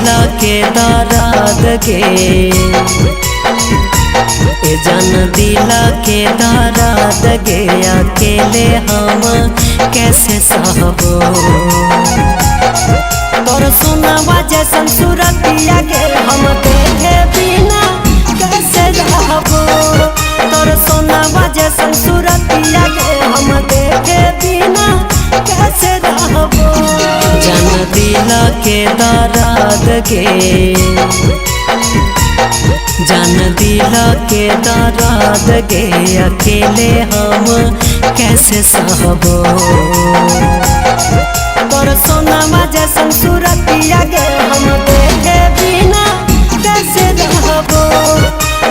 दिला के दर्द गे ए जान दिला के दर्द गे अकेले हम कैसे सहबो तोर सुनवा जैसन सूरतिया गे हम देखे बिना कैसे रहबो तोर सुनवा जैसन सूरतिया गे हम देखे बिना कैसे रहबो जान दिला के दर्द गे जान दिला के दर्द गे अकेले हम कैसे सहबो तोर सोनामा जैसन सूरतिया गे हम देखे बिना कैसे रहबो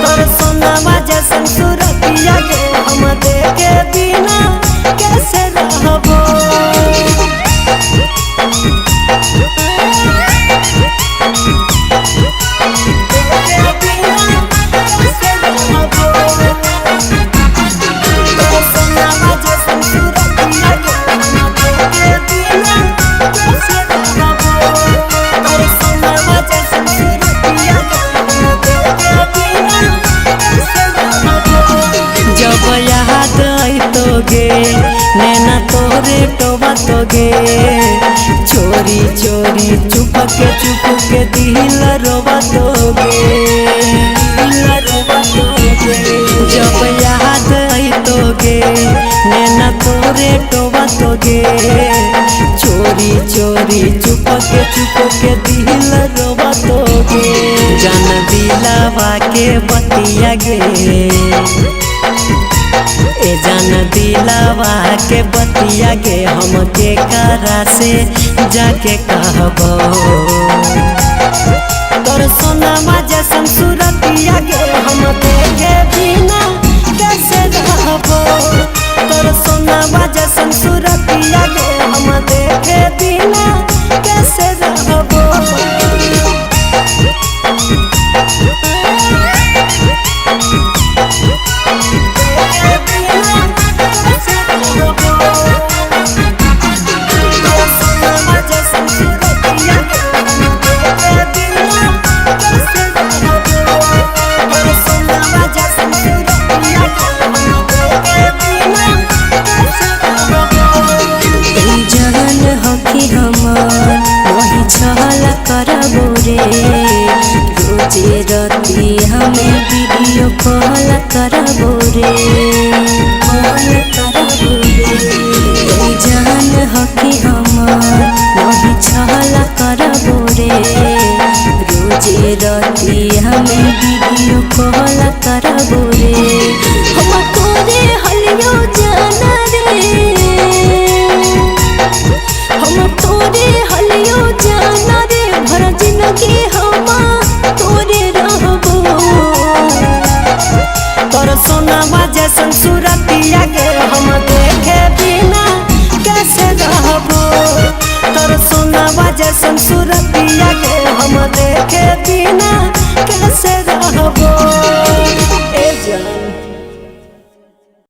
तोर सोनामा जैसन सूरतिया गे हम देखे बिना कैसे रहबो जब याद आई तो गे नैना तोरे टोबा तो गे चोरी चोरी चुप के दिल रोबा तो गे जब याद आई तो गे नैना तोरे टोबा तो गे चोरी चोरी चुप के दिल रोबा तो गे जान दिलावा के बतिया गे ए जान दिलावा के बतिया गे हम के करा से जाके कहबो तोर सोनामा जैसन सूरतिया गे हम देखे बिना कैसे रहबो तोर सोनामा जैसन सूरतिया गे हम देखे बिना कैसे रहबो वही छल करबो रे रोजे राती हमें वीडियो कॉल करबो रे